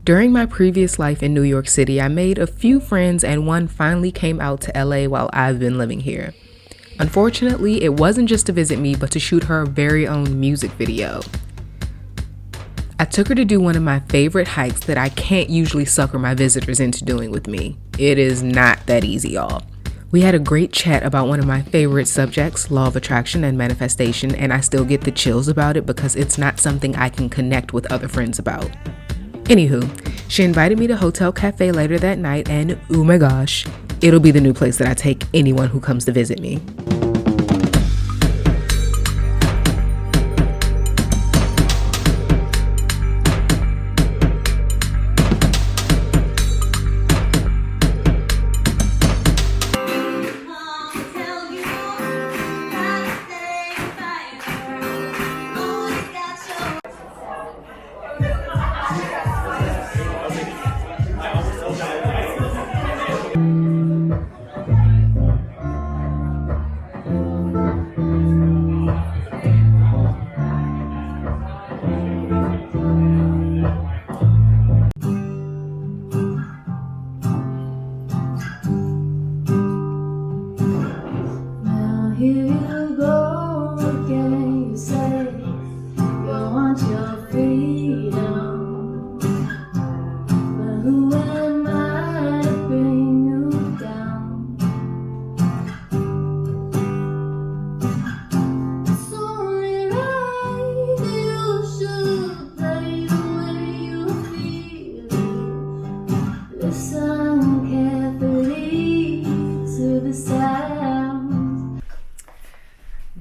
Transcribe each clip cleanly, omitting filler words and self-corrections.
During my previous life in New York City, I made a few friends and one finally came out to LA while I've been living here. Unfortunately, it wasn't just to visit me, but to shoot her very own music video. I took her to do one of my favorite hikes that I can't usually sucker my visitors into doing with me. It is not that easy, y'all. We had a great chat about one of my favorite subjects, law of attraction and manifestation, and I still get the chills about it because it's not something I can connect with other friends about. Anywho, she invited me to Hotel Cafe later that night, and oh my gosh, it'll be the new place that I take anyone who comes to visit me.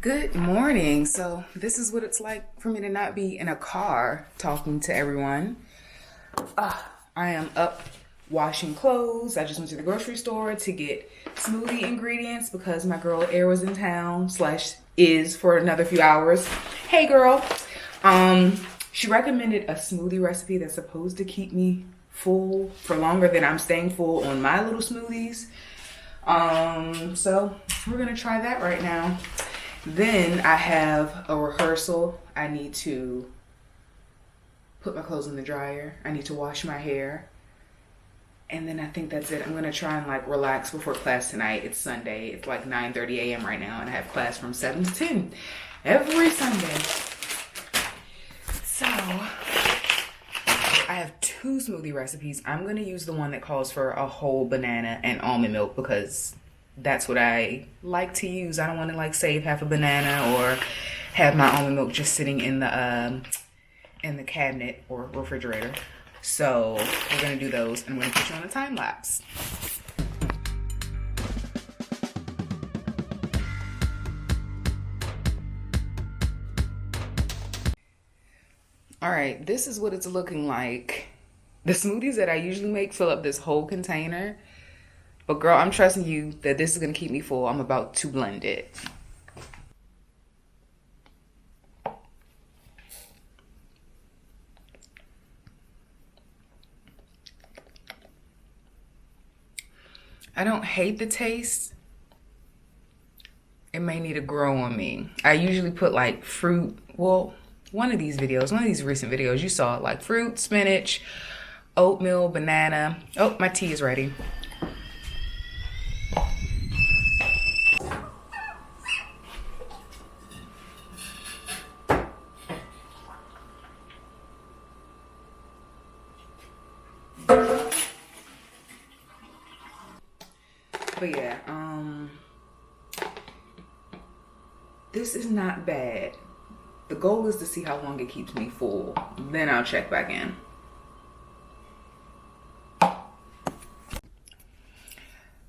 Good morning. So this is what it's like for me to not be in a car talking to everyone. I am up washing clothes. I just went to the grocery store to get smoothie ingredients because my girl Air was in town / is for another few hours. Hey girl. She recommended a smoothie recipe that's supposed to keep me full for longer than I'm staying full on my little smoothies. So we're gonna try that right now. Then I have a rehearsal. I need to put my clothes in the dryer. I need to wash my hair. And then I think that's it. I'm going to try and relax before class tonight. It's Sunday. It's 9:30 a.m. right now. And I have class from 7 to 10 every Sunday. So I have 2 smoothie recipes. I'm going to use the one that calls for a whole banana and almond milk because that's what I like to use. I don't want to save half a banana or have my almond milk just sitting in the cabinet or refrigerator. So we're gonna do those, and I'm gonna put you on a time lapse. All right, this is what it's looking like. The smoothies that I usually make fill up this whole container. But girl, I'm trusting you that this is going to keep me full. I'm about to blend it. I don't hate the taste. It may need to grow on me. I usually put fruit. Well, one of these recent videos, you saw it fruit, spinach, oatmeal, banana. Oh, my tea is ready. But yeah, this is not bad. The goal is to see how long it keeps me full. Then I'll check back in.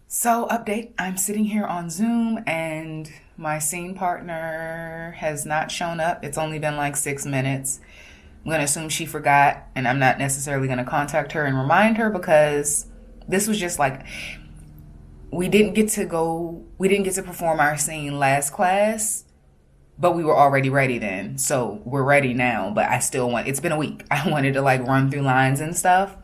So update, I'm sitting here on Zoom and my scene partner has not shown up. It's only been 6 minutes. I'm going to assume she forgot, and I'm not necessarily going to contact her and remind her because this was just we didn't get to perform our scene last class, but we were already ready then. So we're ready now, but it's been a week. I wanted to run through lines and stuff,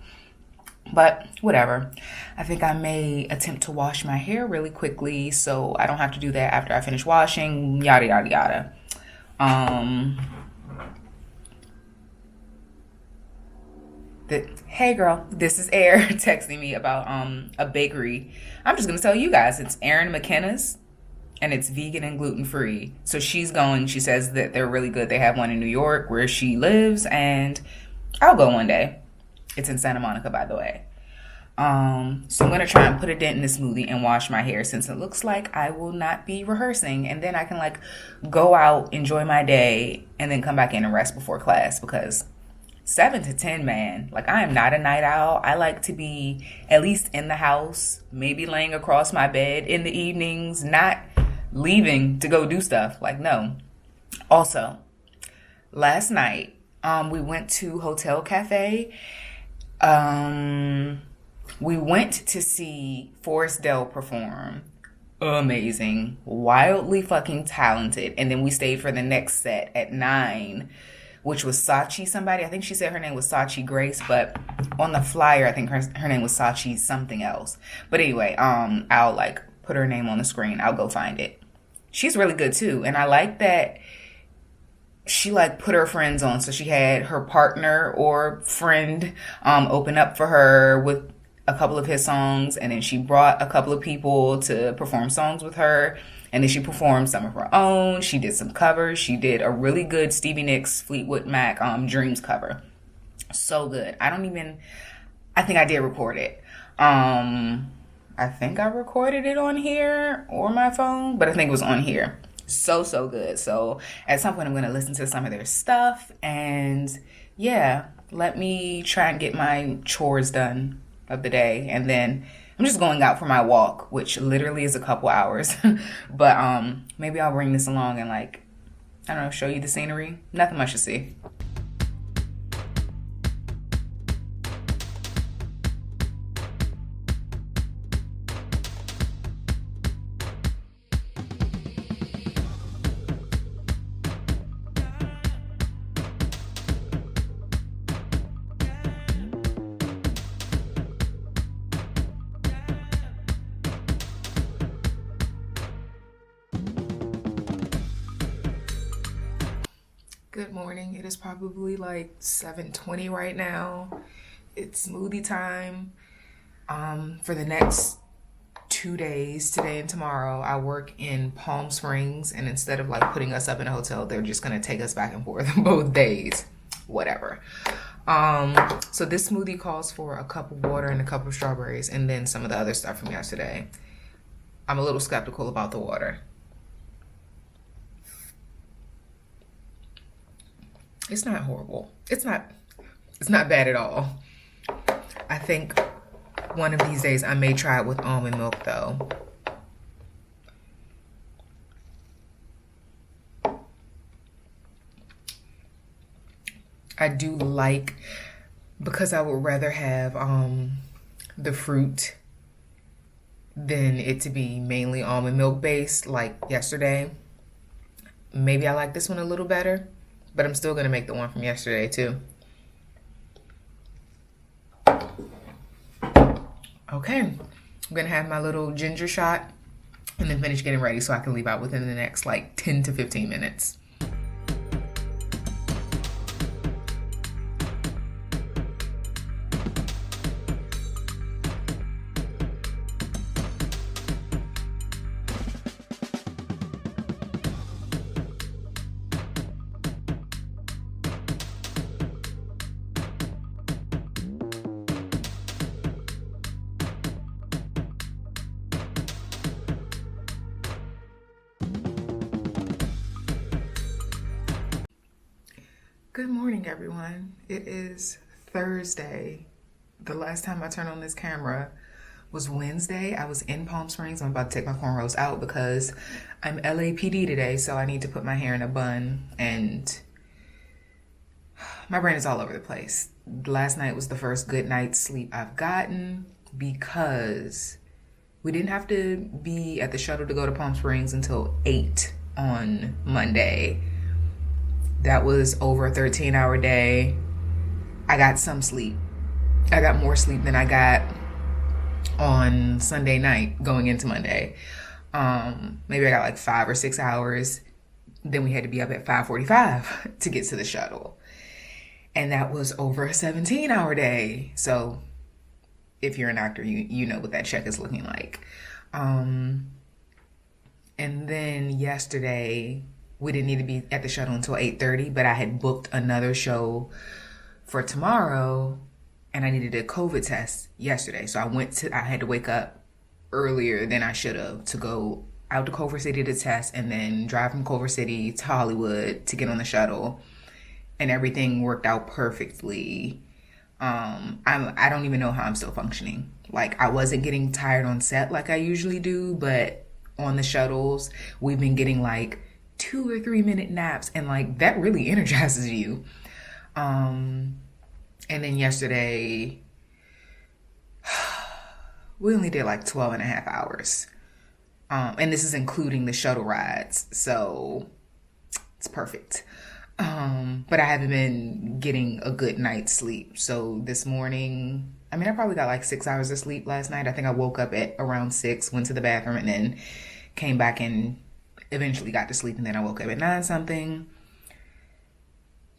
but whatever. I think I may attempt to wash my hair really quickly so I don't have to do that after I finish washing, yada, yada, yada. Hey girl, this is Air texting me about a bakery. I'm just gonna tell you guys, it's Erin McKenna's and it's vegan and gluten free. So she's going. She says that they're really good. They have one in New York where she lives, and I'll go one day. It's in Santa Monica, by the way. So I'm gonna try and put a dent in the smoothie and wash my hair since it looks like I will not be rehearsing, and then I can like go out, enjoy my day, and then come back in and rest before class because 7 to 10, man. Like, I am not a night owl. I like to be at least in the house, maybe laying across my bed in the evenings, not leaving to go do stuff. Like, no. Also, last night, we went to Hotel Cafe. We went to see Forrest Dell perform. Amazing. Wildly fucking talented. And then we stayed for the next set at 9, which was Sachi somebody. I think she said her name was Sachi Grace, but on the flyer, I think her name was Sachi something else. But anyway, I'll like put her name on the screen. I'll go find it. She's really good too. And I like that she like put her friends on. So she had her partner or friend open up for her with a couple of his songs, and then she brought a couple of people to perform songs with her, and then she performed some of her own. She did some covers. She did a really good Stevie Nicks Fleetwood Mac Dreams cover. So good. I think I did record it. I think I recorded it on here or my phone, but I think it was on here. So good. So at some point I'm going to listen to some of their stuff, and yeah, let me try and get my chores done of the day, and then I'm just going out for my walk, which literally is a couple hours. But maybe I'll bring this along and like, I don't know, show you the scenery. Nothing much to see. Good morning. It is probably like 7:20 right now. It's smoothie time. For the next 2 days, today and tomorrow, I work in Palm Springs, and instead of like putting us up in a hotel, they're just gonna take us back and forth both days. Whatever. So this smoothie calls for a cup of water and a cup of strawberries, and then some of the other stuff from yesterday. I'm a little skeptical about the water. It's not horrible. It's not bad at all. I think one of these days I may try it with almond milk though. I do like, because I would rather have the fruit than it to be mainly almond milk based like yesterday. Maybe I like this one a little better. But I'm still going to make the one from yesterday, too. Okay. I'm going to have my little ginger shot and then finish getting ready so I can leave out within the next, like, 10 to 15 minutes. Good morning, everyone. It is Thursday. The last time I turned on this camera was Wednesday. I was in Palm Springs. I'm about to take my cornrows out because I'm LAPD today, so I need to put my hair in a bun, and my brain is all over the place. Last night was the first good night's sleep I've gotten because we didn't have to be at the shuttle to go to Palm Springs until 8 on Monday. That was over a 13-hour day. I got some sleep. I got more sleep than I got on Sunday night going into Monday. Maybe I got like 5 or 6 hours. Then we had to be up at 5:45 to get to the shuttle. And that was over a 17-hour day. So if you're an actor, you know what that check is looking like. And then yesterday, we didn't need to be at the shuttle until 8:30, but I had booked another show for tomorrow, and I needed a COVID test yesterday. So I had to wake up earlier than I should have to go out to Culver City to test, and then drive from Culver City to Hollywood to get on the shuttle. And everything worked out perfectly. I don't even know how I'm still functioning. Like, I wasn't getting tired on set like I usually do, but on the shuttles, we've been getting like 2 or 3 minute naps, and like that really energizes you. And then yesterday, we only did like 12 and a half hours. And this is including the shuttle rides, so it's perfect. But I haven't been getting a good night's sleep. So this morning, I probably got like 6 hours of sleep last night. I think I woke up at around 6, went to the bathroom, and then came back and eventually got to sleep. And then I woke up at 9 something.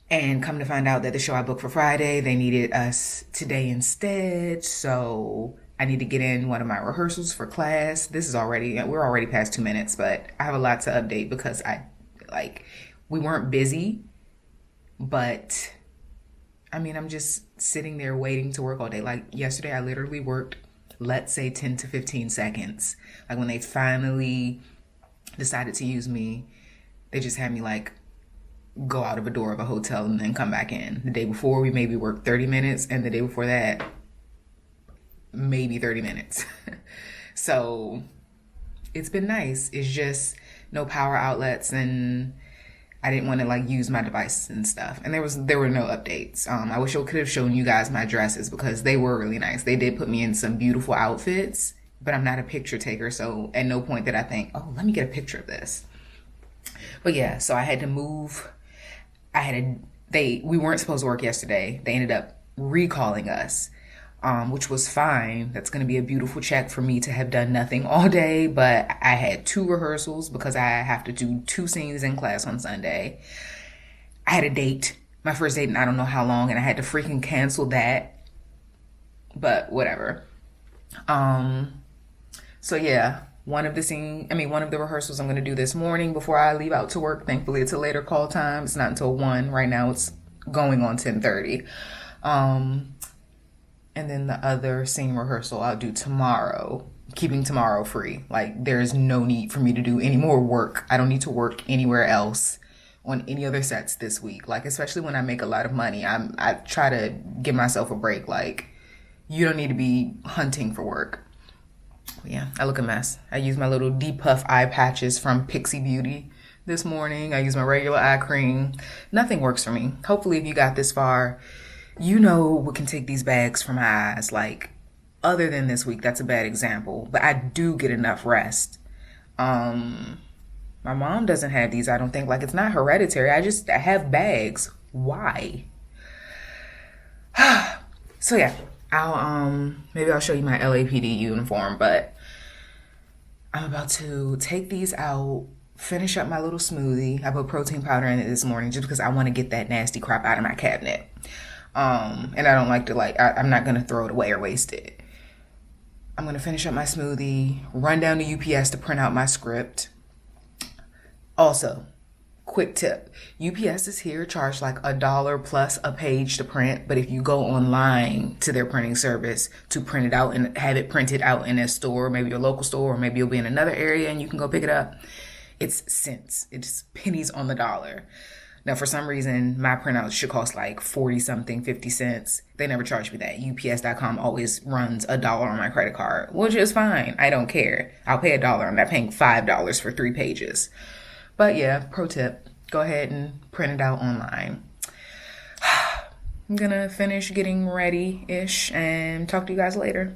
And come to find out that the show I booked for Friday, they needed us today instead. So I need to get in one of my rehearsals for class. We're already past 2 minutes, but I have a lot to update because we weren't busy, but I'm just sitting there waiting to work all day. Like yesterday, I literally worked, let's say 10 to 15 seconds. Like when they finally decided to use me, they just had me like go out of a door of a hotel and then come back in. The day before, we maybe worked 30 minutes, and the day before that, maybe 30 minutes. So it's been nice. It's just no power outlets, and I didn't want to like use my devices and stuff. And there were no updates. I wish I could have shown you guys my dresses because they were really nice. They did put me in some beautiful outfits, but I'm not a picture taker. So at no point did I think, oh, let me get a picture of this. But yeah, so I had to move. We weren't supposed to work yesterday. They ended up recalling us, which was fine. That's going to be a beautiful check for me to have done nothing all day. But I had 2 rehearsals because I have to do 2 scenes in class on Sunday. I had a date, my first date in I don't know how long, and I had to freaking cancel that. But whatever. So yeah, one of the rehearsals I'm going to do this morning before I leave out to work. Thankfully, it's a later call time. It's not until 1. Right now, it's going on 10:30. And then the other scene rehearsal I'll do tomorrow, keeping tomorrow free. Like, there's no need for me to do any more work. I don't need to work anywhere else on any other sets this week. Like, especially when I make a lot of money, I try to give myself a break. Like, you don't need to be hunting for work. Yeah, I look a mess. I use my little depuff eye patches from Pixie Beauty this morning. I use my regular eye cream. Nothing works for me. Hopefully, if you got this far, you know what can take these bags from my eyes. Like, other than this week, that's a bad example. But I do get enough rest. My mom doesn't have these, I don't think. Like, it's not hereditary. I have bags. Why? So yeah, maybe I'll show you my LAPD uniform, but I'm about to take these out, finish up my little smoothie. I put protein powder in it this morning just because I want to get that nasty crap out of my cabinet. And I don't like to I'm not going to throw it away or waste it. I'm going to finish up my smoothie, run down to UPS to print out my script. Also, quick tip, UPS is here, charge like $1 plus a page to print. But if you go online to their printing service to print it out and have it printed out in a store, maybe your local store, or maybe you'll be in another area and you can go pick it up, it's cents. It's pennies on the dollar. Now, for some reason, my printouts should cost like 40 something, 50 cents. They never charge me that. UPS.com always runs $1 on my credit card, which is fine. I don't care. I'll pay $1. I'm not paying $5 for 3 pages. But yeah, pro tip, go ahead and print it out online. I'm gonna finish getting ready-ish and talk to you guys later.